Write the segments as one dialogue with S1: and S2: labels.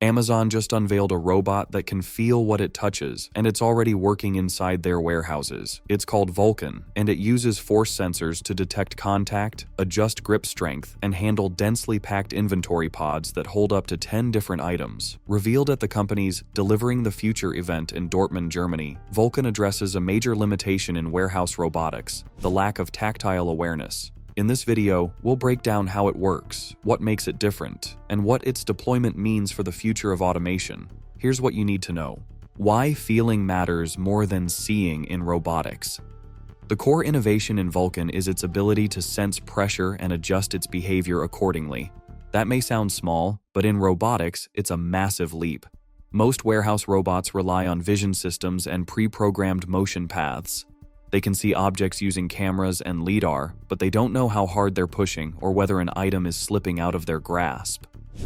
S1: Amazon just unveiled a robot that can feel what it touches, and it's already working inside their warehouses. It's called Vulcan, and it uses force sensors to detect contact, adjust grip strength, and handle densely packed inventory pods that hold up to 10 different items. Revealed at the company's Delivering the Future event in Dortmund, Germany, Vulcan addresses a major limitation in warehouse robotics: the lack of tactile awareness. In this video, we'll break down how it works, what makes it different, and what its deployment means for the future of automation. Here's what you need to know. Why feeling matters more than seeing in robotics. The core innovation in Vulcan is its ability to sense pressure and adjust its behavior accordingly. That may sound small, but in robotics, it's a massive leap. Most warehouse robots rely on vision systems and pre-programmed motion paths. They can see objects using cameras and LiDAR, but they don't know how hard they're pushing or whether an item is slipping out of their grasp.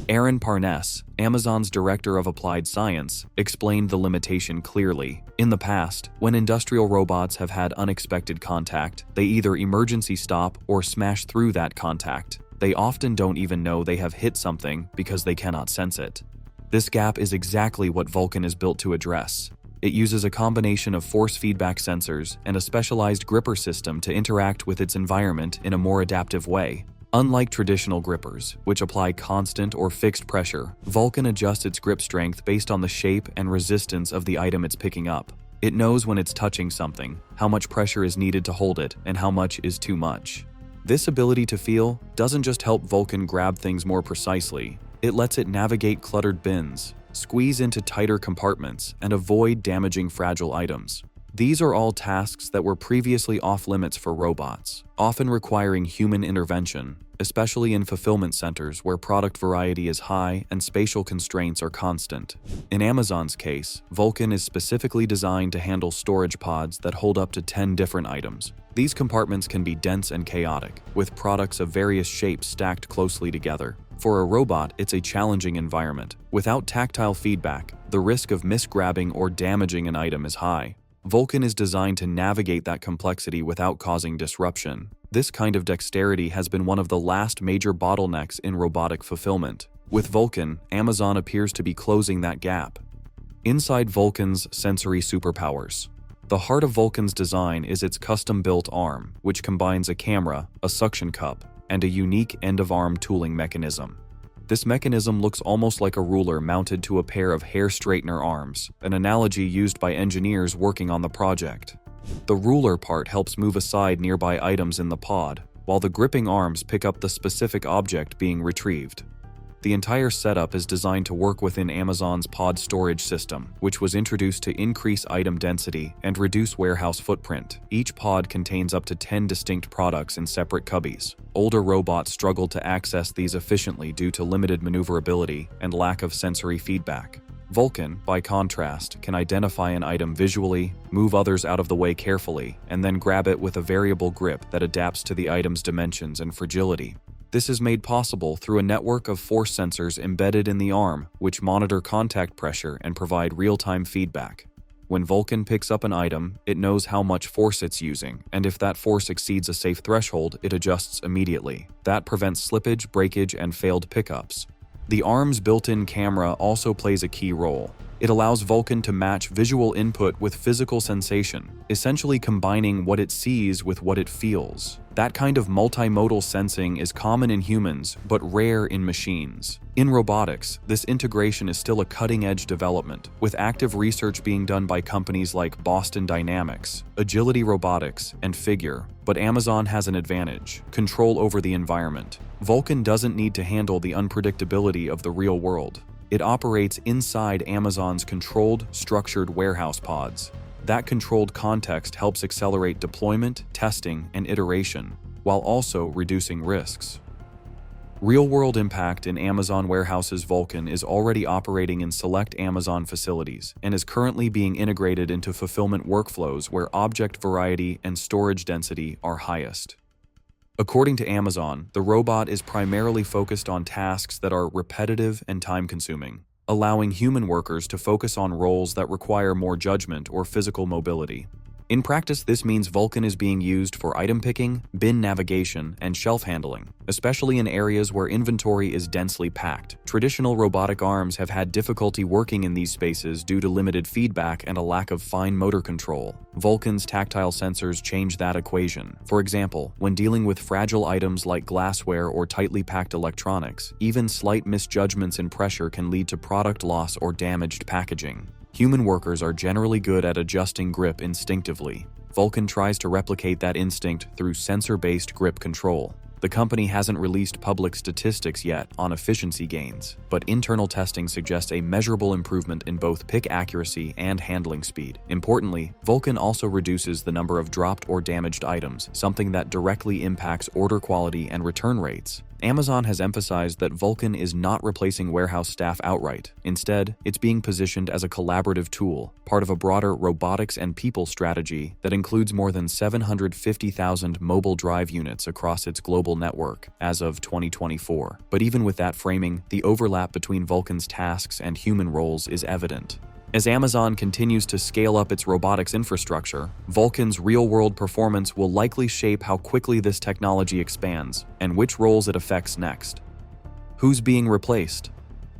S1: Aaron Parnes, Amazon's Director of Applied Science, explained the limitation clearly. In the past, when industrial robots have had unexpected contact, they either emergency stop or smash through that contact. They often don't even know they have hit something because they cannot sense it. This gap is exactly what Vulcan is built to address. It uses a combination of force feedback sensors and a specialized gripper system to interact with its environment in a more adaptive way. Unlike traditional grippers, which apply constant or fixed pressure, Vulcan adjusts its grip strength based on the shape and resistance of the item it's picking up. It knows when it's touching something, how much pressure is needed to hold it, and how much is too much. This ability to feel doesn't just help Vulcan grab things more precisely, it lets it navigate cluttered bins, squeeze into tighter compartments, and avoid damaging fragile items. These are all tasks that were previously off-limits for robots, often requiring human intervention, especially in fulfillment centers where product variety is high and spatial constraints are constant. In Amazon's case, Vulcan is specifically designed to handle storage pods that hold up to 10 different items. These compartments can be dense and chaotic, with products of various shapes stacked closely together. For a robot, it's a challenging environment. Without tactile feedback, the risk of misgrabbing or damaging an item is high. Vulcan is designed to navigate that complexity without causing disruption. This kind of dexterity has been one of the last major bottlenecks in robotic fulfillment. With Vulcan, Amazon appears to be closing that gap. Inside Vulcan's sensory superpowers. The heart of Vulcan's design is its custom-built arm, which combines a camera, a suction cup, and a unique end-of-arm tooling mechanism. This mechanism looks almost like a ruler mounted to a pair of hair straightener arms, an analogy used by engineers working on the project. The ruler part helps move aside nearby items in the pod, while the gripping arms pick up the specific object being retrieved. The entire setup is designed to work within Amazon's pod storage system, which was introduced to increase item density and reduce warehouse footprint. Each pod contains up to 10 distinct products in separate cubbies. Older robots struggled to access these efficiently due to limited maneuverability and lack of sensory feedback. Vulcan, by contrast, can identify an item visually, move others out of the way carefully, and then grab it with a variable grip that adapts to the item's dimensions and fragility. This is made possible through a network of force sensors embedded in the arm, which monitor contact pressure and provide real-time feedback. When Vulcan picks up an item, it knows how much force it's using, and if that force exceeds a safe threshold, it adjusts immediately. That prevents slippage, breakage, and failed pickups. The arm's built-in camera also plays a key role. It allows Vulcan to match visual input with physical sensation, essentially combining what it sees with what it feels. That kind of multimodal sensing is common in humans, but rare in machines. In robotics, this integration is still a cutting-edge development, with active research being done by companies like Boston Dynamics, Agility Robotics, and Figure. But Amazon has an advantage: control over the environment. Vulcan doesn't need to handle the unpredictability of the real world. It operates inside Amazon's controlled, structured warehouse pods. That controlled context helps accelerate deployment, testing, and iteration, while also reducing risks. Real-world impact in Amazon warehouses. Vulcan is already operating in select Amazon facilities and is currently being integrated into fulfillment workflows where object variety and storage density are highest. According to Amazon, the robot is primarily focused on tasks that are repetitive and time-consuming, allowing human workers to focus on roles that require more judgment or physical mobility. In practice, this means Vulcan is being used for item picking, bin navigation, and shelf handling, especially in areas where inventory is densely packed. Traditional robotic arms have had difficulty working in these spaces due to limited feedback and a lack of fine motor control. Vulcan's tactile sensors change that equation. For example, when dealing with fragile items like glassware or tightly packed electronics, even slight misjudgments in pressure can lead to product loss or damaged packaging. Human workers are generally good at adjusting grip instinctively. Vulcan tries to replicate that instinct through sensor-based grip control. The company hasn't released public statistics yet on efficiency gains, but internal testing suggests a measurable improvement in both pick accuracy and handling speed. Importantly, Vulcan also reduces the number of dropped or damaged items, something that directly impacts order quality and return rates. Amazon has emphasized that Vulcan is not replacing warehouse staff outright. Instead, it's being positioned as a collaborative tool, part of a broader robotics and people strategy that includes more than 750,000 mobile drive units across its global network as of 2024. But even with that framing, the overlap between Vulcan's tasks and human roles is evident. As Amazon continues to scale up its robotics infrastructure, Vulcan's real-world performance will likely shape how quickly this technology expands and which roles it affects next. Who's being replaced?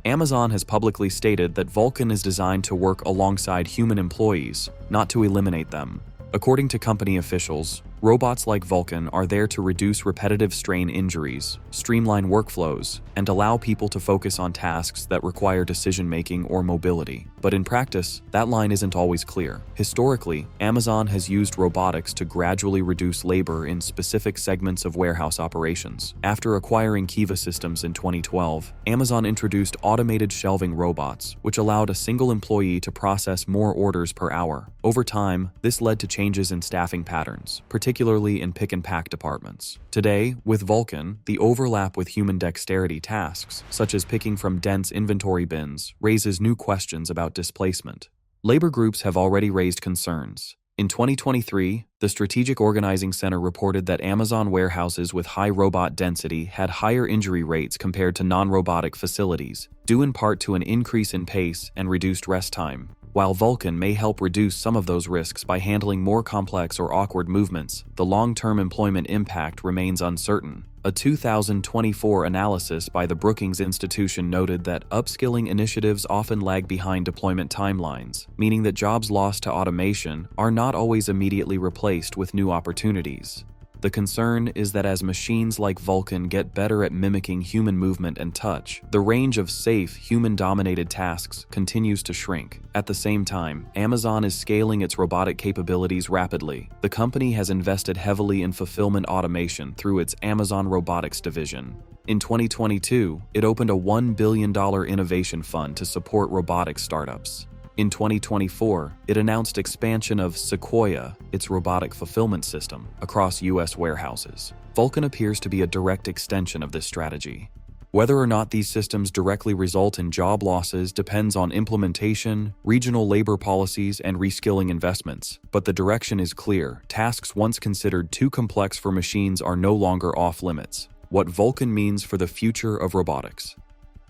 S1: Amazon has publicly stated that Vulcan is designed to work alongside human employees, not to eliminate them. According to company officials, robots like Vulcan are there to reduce repetitive strain injuries, streamline workflows, and allow people to focus on tasks that require decision-making or mobility. But in practice, that line isn't always clear. Historically, Amazon has used robotics to gradually reduce labor in specific segments of warehouse operations. After acquiring Kiva Systems in 2012, Amazon introduced automated shelving robots, which allowed a single employee to process more orders per hour. Over time, this led to changes in staffing patterns, particularly in pick and pack departments. Today, with Vulcan, the overlap with human dexterity tasks, such as picking from dense inventory bins, raises new questions about displacement. Labor groups have already raised concerns. In 2023, the Strategic Organizing Center reported that Amazon warehouses with high robot density had higher injury rates compared to non-robotic facilities, due in part to an increase in pace and reduced rest time. While Vulcan may help reduce some of those risks by handling more complex or awkward movements, the long-term employment impact remains uncertain. A 2024 analysis by the Brookings Institution noted that upskilling initiatives often lag behind deployment timelines, meaning that jobs lost to automation are not always immediately replaced with new opportunities. The concern is that as machines like Vulcan get better at mimicking human movement and touch, the range of safe, human-dominated tasks continues to shrink. At the same time, Amazon is scaling its robotic capabilities rapidly. The company has invested heavily in fulfillment automation through its Amazon Robotics division. In 2022, it opened a $1 billion innovation fund to support robotics startups. In 2024, it announced expansion of Sequoia, its robotic fulfillment system, across U.S. warehouses. Vulcan appears to be a direct extension of this strategy. Whether or not these systems directly result in job losses depends on implementation, regional labor policies, and reskilling investments. But the direction is clear. Tasks once considered too complex for machines are no longer off-limits. What Vulcan means for the future of robotics.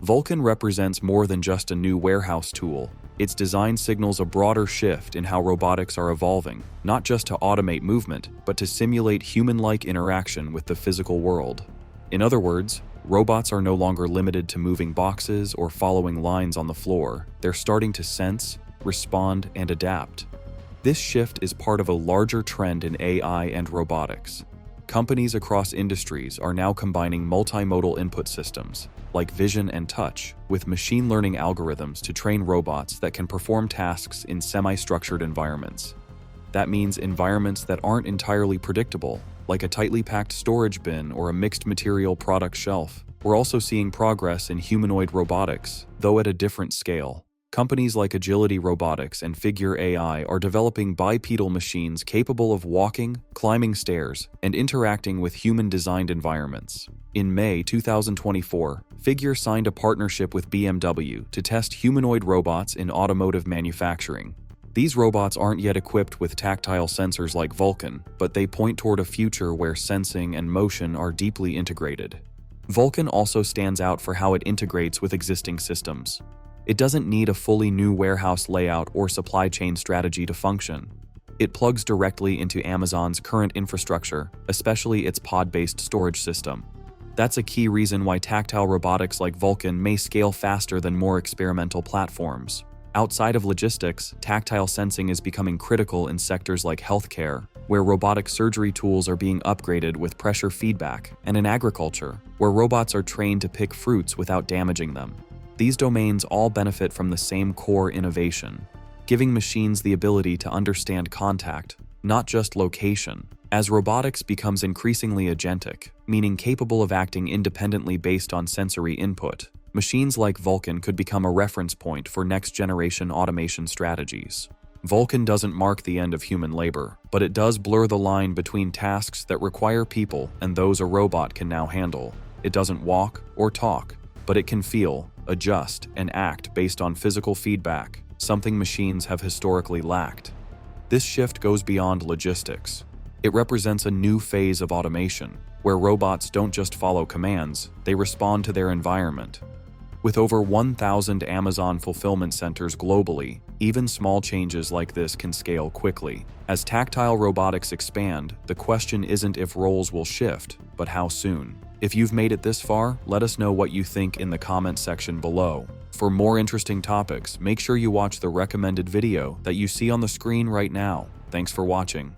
S1: Vulcan represents more than just a new warehouse tool. Its design signals a broader shift in how robotics are evolving, not just to automate movement, but to simulate human-like interaction with the physical world. In other words, robots are no longer limited to moving boxes or following lines on the floor. They're starting to sense, respond, and adapt. This shift is part of a larger trend in AI and robotics. Companies across industries are now combining multimodal input systems, like vision and touch, with machine learning algorithms to train robots that can perform tasks in semi-structured environments. That means environments that aren't entirely predictable, like a tightly packed storage bin or a mixed material product shelf. We're also seeing progress in humanoid robotics, though at a different scale. Companies like Agility Robotics and Figure AI are developing bipedal machines capable of walking, climbing stairs, and interacting with human-designed environments. In May 2024, Figure signed a partnership with BMW to test humanoid robots in automotive manufacturing. These robots aren't yet equipped with tactile sensors like Vulcan, but they point toward a future where sensing and motion are deeply integrated. Vulcan also stands out for how it integrates with existing systems. It doesn't need a fully new warehouse layout or supply chain strategy to function. It plugs directly into Amazon's current infrastructure, especially its pod-based storage system. That's a key reason why tactile robotics like Vulcan may scale faster than more experimental platforms. Outside of logistics, tactile sensing is becoming critical in sectors like healthcare, where robotic surgery tools are being upgraded with pressure feedback, and in agriculture, where robots are trained to pick fruits without damaging them. These domains all benefit from the same core innovation, giving machines the ability to understand contact, not just location. As robotics becomes increasingly agentic, meaning capable of acting independently based on sensory input, machines like Vulcan could become a reference point for next-generation automation strategies. Vulcan doesn't mark the end of human labor, but it does blur the line between tasks that require people and those a robot can now handle. It doesn't walk or talk, but it can feel, adjust, and act based on physical feedback, something machines have historically lacked. This shift goes beyond logistics. It represents a new phase of automation, where robots don't just follow commands, they respond to their environment. With over 1,000 Amazon fulfillment centers globally, even small changes like this can scale quickly. As tactile robotics expand, the question isn't if roles will shift, but how soon. If you've made it this far, let us know what you think in the comment section below. For more interesting topics, make sure you watch the recommended video that you see on the screen right now. Thanks for watching.